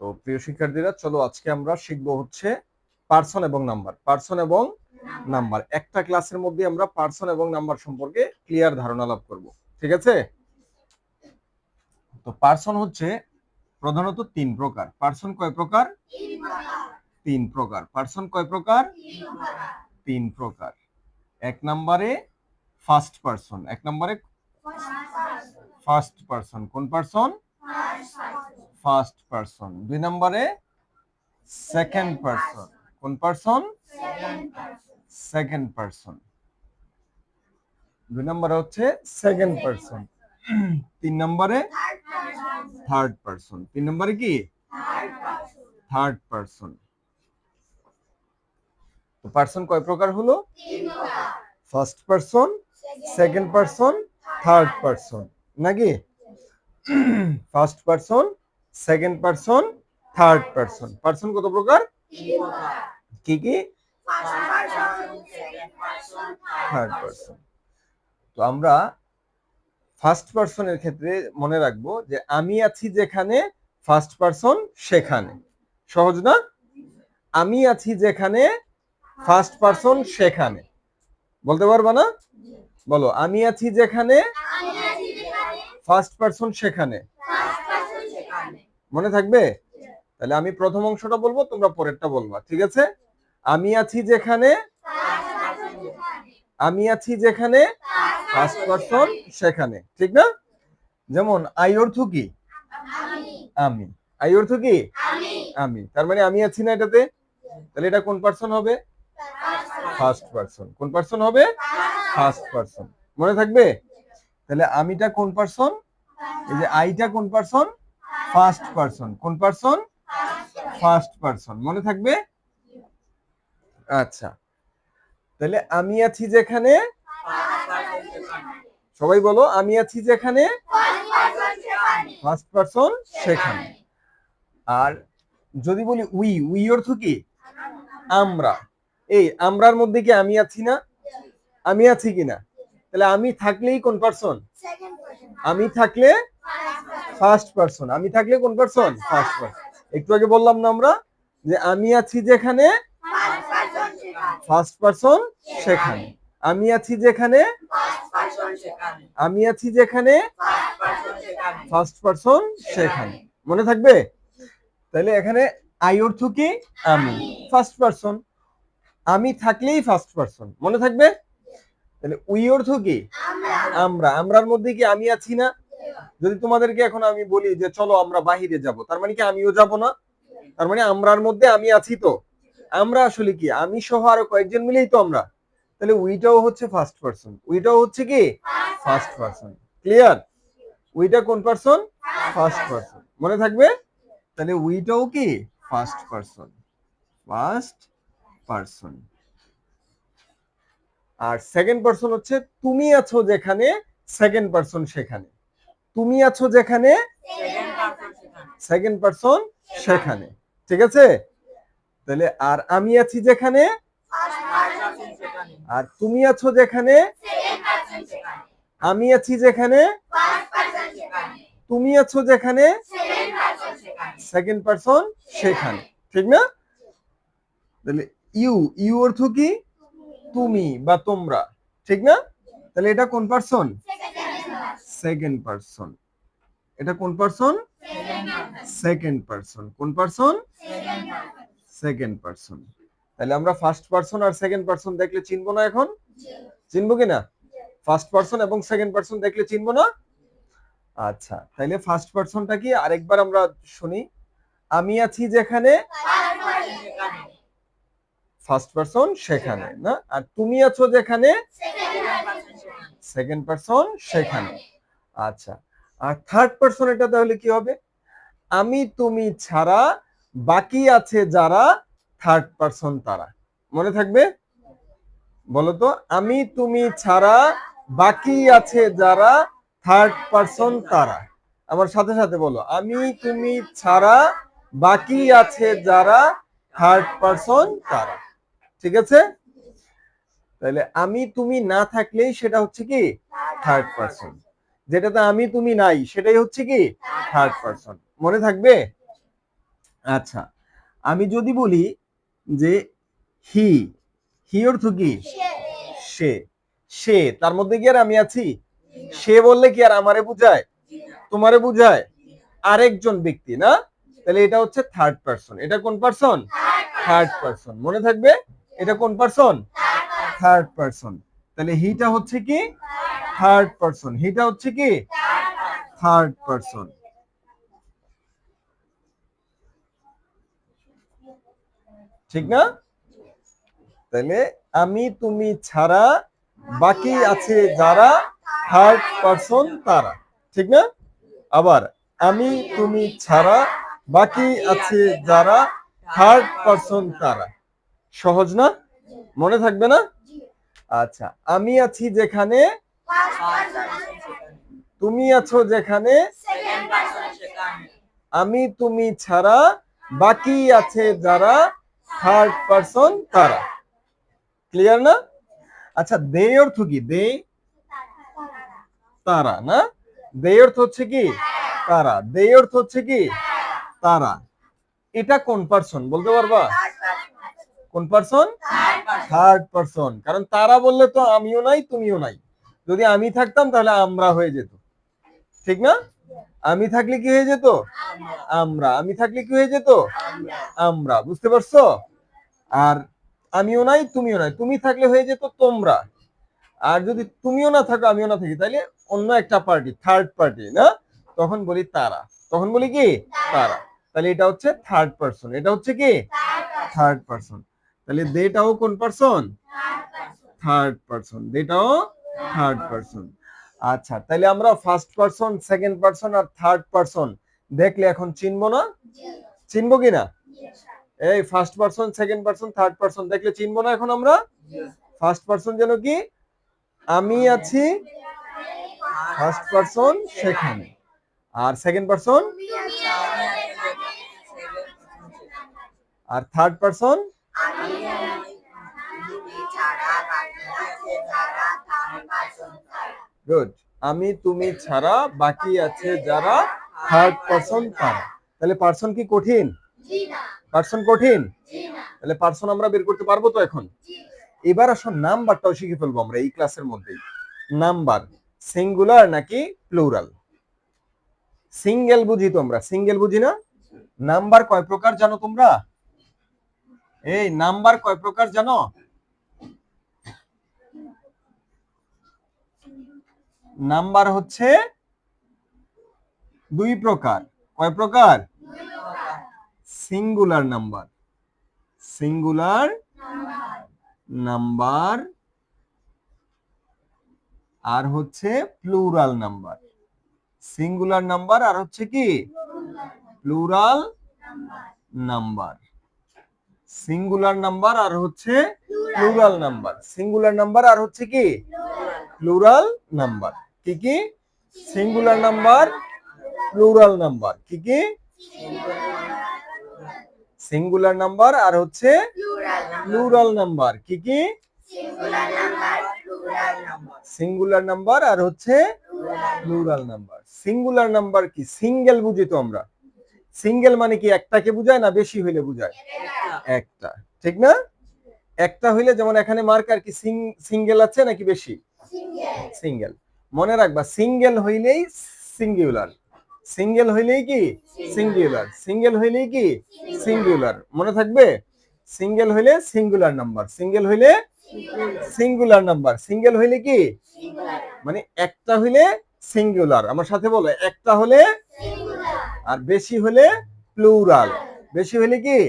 তো প্রিয় শিক্ষার্থীরা, চলো আজকে আমরা শিখবো হচ্ছে পার্সন এবং নাম্বার। পার্সন এবং নাম্বার, একটা ক্লাসের মধ্যে আমরা পার্সন এবং নাম্বার সম্পর্কে ক্লিয়ার ধারণা লাভ করব। ঠিক আছে? তো পার্সন হচ্ছে প্রধানত তিন প্রকার। পার্সন কয় প্রকার? তিন প্রকার। পার্সন কয় প্রকার? তিন প্রকার। এক নম্বরে ফার্স্ট পার্সন। এক নম্বরে ফার্স্ট পার্সন। কোন পার্সন? First person. দুই নম্বরে সেকেন্ড পার্সন। কোন পার্সন? Second person. দুই নম্বরে হচ্ছে সেকেন্ড পার্সন। তিন নম্বরে থার্ড পার্সন। তিন নম্বরে কি? Third person. তো পার্সন কয় প্রকার হলো? First person, second person, third person, নাকি? First person, second person, third person. Person কত প্রকার? কি কি? Third person. তো আমরা ফার্স্ট পার্সনের ক্ষেত্রে মনে রাখবো যে আমি আছি যেখানে, ফার্স্ট পার্সন সেখানে। সহজ না? আমি আছি যেখানে, ফার্স্ট পার্সন সেখানে। বলতে পারবা না? বলো, আমি আছি যেখানে, ফার্স্ট পার্সন সেখানে। মনে থাকবে? তাহলে আমি প্রথম অংশটা বলবো, তোমরা পরেরটা বলবা, ঠিক আছে? আমি আছি যেখানে, আমি আছি যেখানে, ফার্স্ট পার্সন সেখানে, ঠিক না? যেমন আই অর্থ কি? আমি। আই অর্থ কি? আমি। তার মানে আমি আছি না এটাতে? তাহলে এটা কোন পার্সন হবে? First person. কোন পার্সন হবে? First person. মনে থাকবে? তাহলে আমিটা কোন পার্সন? এই যে আইটা কোন পার্সন? First person. কোন পার্সন? First person. মনে থাকবে? আচ্ছা, তাহলে আমি আছি যেখানে, সবাই বলো, আমি আছি যেখানে, ফার্স্ট পার্সন সেখানে। আর যদি বলি উই, উই অর্থ কি? আমরা। এই আমরার মধ্যে কি আমি আছি না? আমি আছি কিনা? তাহলে আমি থাকলেই কোন পার্সন? আমি থাকলে ফার্স্ট পার্সন। আমি থাকলে কোন পার্সন? First person. একটু আগে বললাম না আমরা যে আমি আছি যেখানে, ফার্স্ট পার্সন সেখানে। আমি আছি যেখানে, আমি আছি যেখানে, ফার্স্ট পার্সন সেখানে। মনে থাকবে? তাহলে এখানে আই অর্থ কি? আমি। First person. আমি থাকলেই ফার্স্ট পার্সন। মনে থাকবে? তাহলে উই অর্থ কি? আমরা। আমরার মধ্যে কি আমি আছি না? যদি তোমাদেরকে এখন আমি বলি যে চলো আমরা বাহিরে যাব, তার মানে কি আমিও যাব না? তার মানে আমরার মধ্যে আমি আছি। তো আমরা আসলে কি? আমি সহ আরো কয়েকজন মিলেই তো আমরা। তাহলে উইটাও হচ্ছে ফার্স্ট পার্সন। উইটাও হচ্ছে কি? First person. ক্লিয়ার? উইটা কোন পার্সন? First person. মনে থাকবে? তাহলে উইটাও কি? First person. First person. আর সেকেন্ড পার্সন হচ্ছে তুমি আছো যেখানে, সেকেন্ড পার্সন সেখানে। তুমি আছো যেখানে, সেকেন্ড পার্সন সেখানে। ঠিক আছে? তাহলে আর আমি আছি যেখানে, আর তুমি আছো যেখানে, আমি আছি যেখানে, তুমি আছো যেখানে, সেকেন্ড পার্সন সেখানে। ঠিক না? তাহলে ইউ, ইউ অর্থ কি? তুমি বা তোমরা। ঠিক না? তাহলে এটা কোন পার্সন? Second person. এটা কোন পার্সন? Second person. কোন পার্সন? Second person. তাহলে আমরা ফার্স্ট পার্সন আর সেকেন্ড পার্সন দেখলে চিনবো না এখন? চিনবো কিনা? ফার্স্ট পার্সন এবং সেকেন্ড পার্সন দেখলে চিনবো না? আচ্ছা, তাহলে ফার্স্ট পার্সনটা কি আরেকবার আমরা শুনি। আমি আছি যেখানে, ফার্স্ট পার্সন সেখানে না? আর তুমি আছো যেখানে, সেকেন্ড পার্সন সেখানে। আচ্ছা, আর থার্ড পার্সন এটা তাহলে কি হবে? আমি তুমি ছাড়া বাকি আছে যারা, থার্ড পার্সন তারা। মনে থাকবে? বলো তো, আমি তুমি ছাড়া বাকি আছে যারা, থার্ড পার্সন তারা। আমার সাথে সাথে বলো, আমি তুমি ছাড়া বাকি আছে যারা, থার্ড পার্সন তারা। ঠিক আছে? তাহলে আমি তুমি না থাকলেই সেটা হচ্ছে কি? Third person. যেটাতে আমি তুমি নাই সেটাই হচ্ছে কি? Third person. মনে থাকবে? আচ্ছা, আমি যদি বলি যে হি, হি অর্থ কি? সে, সে, তার মধ্যে কি আর আমি আছি? সে বললে কি আর আমারে বুঝায়, তোমারে বুঝায়? আরেকজন ব্যক্তি না, তাহলে এটা হচ্ছে থার্ড পারসন। এটা কোন পারসন? Third person. মনে থাকবে, এটা কোন পারসন? Third person. তাহলে হিটা হচ্ছে কি? Third person. হিটা হচ্ছে কি? Third person. ঠিক না? তাহলে আমি তুমি ছাড়া বাকি আছে যারা, থার্ড পারসন তারা। ঠিক না? আবার আমি তুমি ছাড়া বাকি আছে যারা, থার্ড পারসন তারা। সহজ না? মনে থাকবে না? আচ্ছা, আমি আছি যেখানে, তুমি আছো যেখানে, আমি তুমি ছাড়া বাকি আছে যারা, থার্ড পারসন তারা। ক্লিয়ার না? আচ্ছা, দে অর্থ কি? দে, তারা না? দে অর্থ হচ্ছে কি? তারা। দে অর্থ হচ্ছে কি? তারা। এটা কোন পারসন বলতে পারবা? কোন পারসন? Third person. কারণ তারা বললে তো আমিও নাই তুমিও নাই। যদি আমি থাকতাম তাহলে আমরা হয়ে যেত। ঠিক না? আমি থাকলে কি হয়ে যেত? আমরা। আমি থাকলে কি হয়ে যেত? আমরা। বুঝতে পারছো? আর আমিও নাই তুমিও নাই, তুমি থাকলে হয়ে যেত তোমরা। আর যদি তুমিও না থাকো আমিও না থাকি, তাহলে অন্য একটা পার্টি, থার্ড পার্টি না, তখন বলি তারা। তখন বলি কি? তারা। তাহলে এটা হচ্ছে থার্ড পারসন। এটা হচ্ছে কি? Third person. তাহলে দেটাও কোন পারসন? Third person. দেটাও থার্ড পারসন। আচ্ছা, তাহলে আমরা ফার্স্ট পারসন, সেকেন্ড পারসন আর থার্ড পারসন দেখলে এখন চিনবো না? চিনবো কিনা? এই first person, second person, third person দেখলে চিনবো না এখন আমরা? ফার্স্ট পারসন যেন কি? আমি আছি, ফার্স্ট পারসন সেখানে। আর সেকেন্ড পারসন, আর থার্ড পারসন, গুড। আমি তুমি ছাড়া বাকি আছে যারা, থার্ড পারসন তারা। তাহলে পারসন কি কঠিন? পারসন কঠিন? তাহলে পারসন আমরা বের করতে পারবো তো এখন? এবার আসো নাম্বারটাও শিখে ফেলবো আমরা এই ক্লাসের মধ্যেই। নাম্বার সিঙ্গুলার নাকি প্লুরাল? সিঙ্গেল বুঝি তো আমরা, সিঙ্গেল বুঝি না? নাম্বার কয় প্রকার জানো তোমরা? এই নাম্বার কয় প্রকার জানো? নাম্বার হচ্ছে দুই প্রকার। কয় প্রকার? সিঙ্গুলার নাম্বার, সিঙ্গুলার নাম্বার, আর হচ্ছে প্লুরাল নাম্বার। সিঙ্গুলার নাম্বার আর হচ্ছে কি? Plural number. সিঙ্গুলার নাম্বার আর হচ্ছে প্লুরাল নাম্বার। সিঙ্গুলার নাম্বার আর হচ্ছে কি? Plural number. কি কি? Singular number, plural number. কি কি? সিঙ্গুলার নাম্বার আর হচ্ছে প্লুরাল নাম্বার। কি কি? সিঙ্গুলার নাম্বার আর হচ্ছে প্লুরাল নাম্বার। সিঙ্গুলার নাম্বার কি? সিঙ্গেল বুঝি তো আমরা। সিঙ্গেল মানে কি? একটাকে বুঝায় না বেশি হইলে বুঝায়? একটা। ঠিক না? একটা হইলে, যেমন এখানে মার্কার কি সিঙ্গেল আছে নাকি বেশি? সিঙ্গেল। মনে রাখবা, সিঙ্গেল হইলেই সিঙ্গুলার, সিঙ্গেল হইলেই কি? সিঙ্গুলার, সিঙ্গেল হইলেই কি? সিঙ্গুলার। মনে থাকবে? সিঙ্গেল হইলে সিঙ্গুলার নাম্বার, সিঙ্গেল হইলে সিঙ্গুলার নাম্বার। সিঙ্গেল হইলে কি? মানে একটা হইলে সিঙ্গুলার। আমার সাথে বলো, একটা হলে, আর বেশি হলে প্লুরাল। বেশি হলে কি?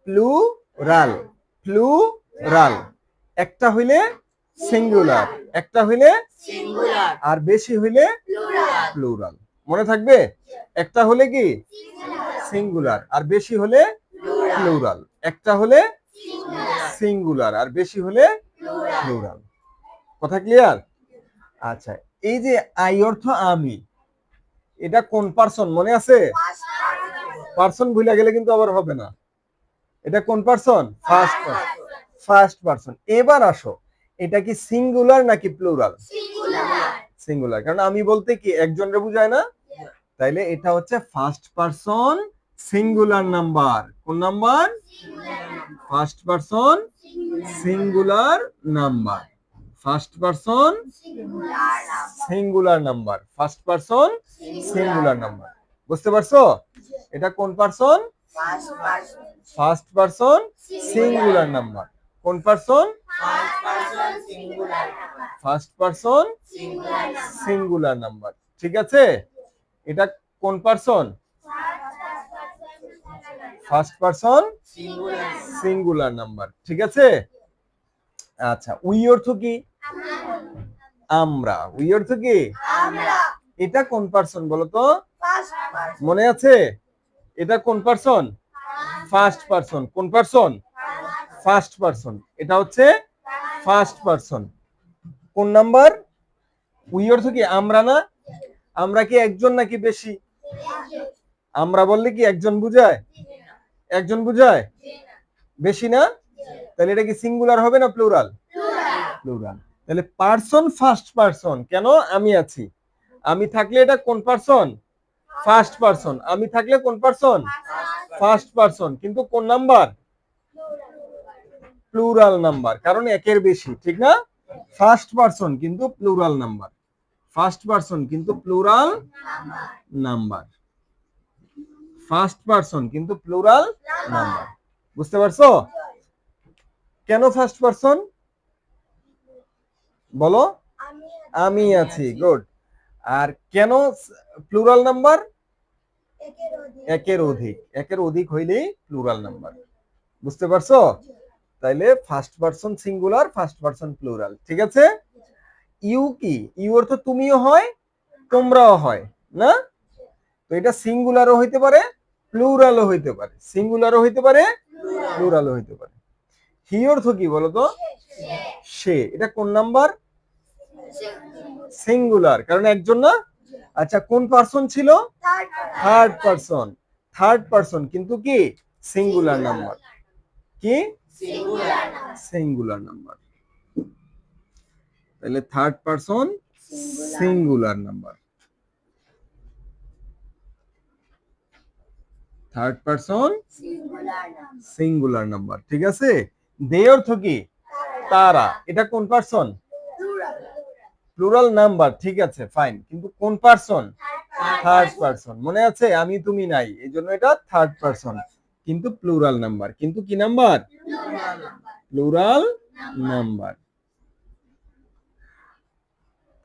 Plural, plural. একটা হইলে সিঙ্গুলার, একটা হইলে আর বেশি হইলে প্লুরাল। মনে থাকবে? একটা হলে কি? সিঙ্গুলার, আর বেশি হলে প্লুরাল। একটা হলে সিঙ্গুলার, আর বেশি হলে প্লুরাল। কথা ক্লিয়ার? আচ্ছা, এই যে আই অর্থ আমি, এটা কোন পারসন মনে আছে? পারসন ভুলে গেলে কিন্তু আবার হবে না। এটা কোন person? First person. First person. এবার আসো, এটা কি সিঙ্গুলার নাকি প্লুরাল? সিঙ্গুলার। কারণ আমি বলতে কি একজনরে বুঝায় না, তাইলে এটা হচ্ছে ফার্স্ট পারসন সিঙ্গুলার নাম্বার। কোন number? First person singular number. First person singular number. First person singular number. বুঝতে পারছো? এটা কোন person? First person singular number. কোন person? First person singular number. ঠিক আছে? এটা কোন person? First person singular number. ঠিক আছে? আচ্ছা, উই অর্থ কি? আমরা। উই অর্থ কি? এটা কোন পারসন বলো তো? মনে আছে? এটা কোন পারসন? First person. কোন পারসন? First person. এটা হচ্ছে ফার্স্ট পারসন। কোন নাম্বার? উই অর্থ কি? আমরা না? আমরা কি একজন নাকি বেশি? আমরা বললে কি একজন বুঝায়? একজন বুঝায়? বেশি না? তাহলে এটা কি সিঙ্গুলার হবে না প্লুরাল? প্লুরাল। তাহলে পারসন ফার্স্ট পারসন। কেন? আমি আছি। আমি থাকলে এটা কোন পারসন? First person. আমি থাকলে কোন পারসন? First person. কিন্তু কোন নাম্বার? প্লুরাল নাম্বার, কারণ একের বেশি। ঠিক না? ফার্স্ট পারসন কিন্তু প্লুরাল নাম্বার। ফার্স্ট পারসন কিন্তু প্লুরাল নাম্বার। ফার্স্ট পারসন কিন্তু প্লুরাল নাম্বার। বুঝতে পারছো? কেন ফার্স্ট পারসন বলো? আমি আছি। গুড। আর কেন প্লুরাল নাম্বার? একের অধিক। একের অধিক হইলেই প্লুরাল নাম্বার। বুঝতে পারছো? তাইলে first person singular, first person plural. ঠিক আছে? ইউ কি? ইউ অর্থ তুমিও হয়, তোমরাও হয় না? তো এটা সিঙ্গুলারও হইতে পারে, প্লুরালও হইতে পারে। সিঙ্গুলারও হইতে পারে, প্লুরালও হইতে পারে। হি অর্থ কি বলতো? সে। এটা কোন নাম্বার? সিঙ্গুলার, কারণ একজন না? আচ্ছা, কোন পারসন ছিল? Third person. থার্ড পারসন কিন্তু কি? Singular number. কি? Singular number. তাহলে third person singular number. Third person singular number. ঠিক আছে? দে অর্থ কি? তারা। এটা কোন পারসন? Plural number. ঠিক আছে, ফাইন। কিন্তু কোন পারসন? Third person. মনে আছে? আমি তুমি নাই, এই জন্য এটা থার্ড পারসন কিন্তু প্লুরাল নাম্বার। কিন্তু কি নাম্বার? Plural number.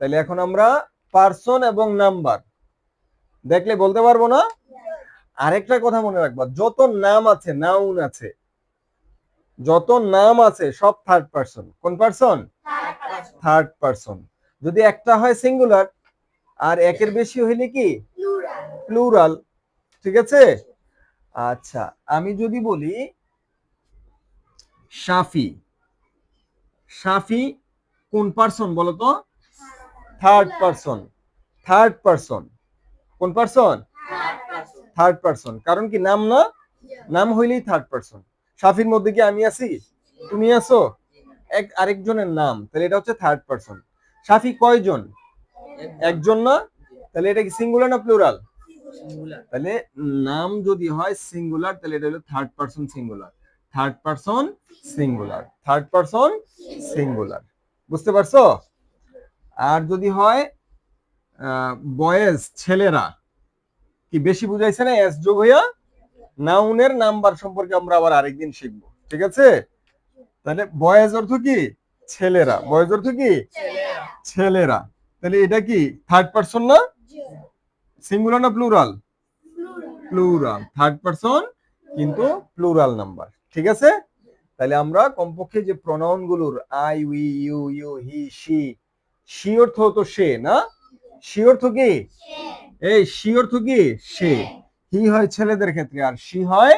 তাহলে এখন আমরা পারসন এবং নাম্বার দেখলে বলতে পারবো না? আরেকটা কথা মনে রাখবা, যত নাম আছে, নাউন আছে, যত নাম আছে সব থার্ড পারসন। কোন পারসন? Third person. যদি একটা হয় সিঙ্গুলার আর একের বেশি হইলে কি? প্লুরাল। ঠিক আছে? আচ্ছা, আমি যদি বলি শাফি। শাফি কোন পারসন বলতো? Third person. Third person. কোন পারসন? Third person. কারণ কি? নাম না? নাম হইলেই থার্ড পারসন। শাফির মধ্যে কি আমি আছি? তুমি আছো? আরেকজনের নাম, তাহলে এটা হচ্ছে থার্ড পারসন। শাফি কয়জন? একজন না? তাহলে এটা কি সিঙ্গুলার না প্লুরাল? তাহলে নাম যদি হয় সিঙ্গুলার, তাহলে এটা হলো third person singular. Third person singular. Third person singular. বুঝতে পারছো? আর যদি হয় বয়েজ, ছেলেরা, কি বেশি বুঝাইছে না এস যোগ হইয়া? নাউনের নাম্বার সম্পর্কে আমরা আবার আরেকদিন শিখবো। ঠিক আছে? তাহলে বয়েজ অর্থ কি? ছেলেরা। বয়েজ অর্থ কি? ছেলেরা। তাহলে এটা কি থার্ড পারসন না? সিঙ্গুলার না প্লুরাল? প্লুরাল। থার্ড পারসন কিন্তু প্লুরাল নাম্বার। ঠিক আছে? তাহলে আমরা কমপক্ষে যে প্রনাউন গুলোর I, we, you, you, he, she, she অর্থ তো সে না? শি অর্থ কি? এই শি অর্থ কি? সে। হি হয় ছেলেদের ক্ষেত্রে আর শি হয়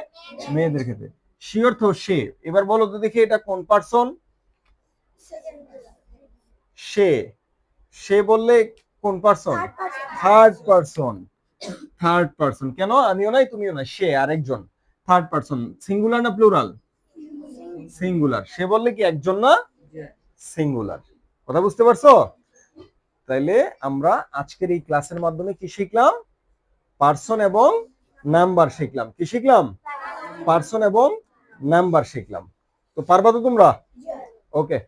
মেয়েদের ক্ষেত্রে। শি অর্থ সে। এবার বলো তো দেখি এটা কোন পারসন? সে। সে বললে কোন person? Third person. Third person. কেন? আমিও নাই, তুমিও নাই, সে আরেকজন। Third person. সিঙ্গুলার না প্লুরাল? সিঙ্গুলার। সে বললে কি একজন না? সিঙ্গুলার। কথা বুঝতে পারছো? তাইলে আমরা আজকের এই ক্লাসের মাধ্যমে কি শিখলাম? পারসন এবং নাম্বার শিখলাম। কি শিখলাম? পার্সন এবং নাম্বার শিখলাম। তো পারবা তো তোমরা? ওকে।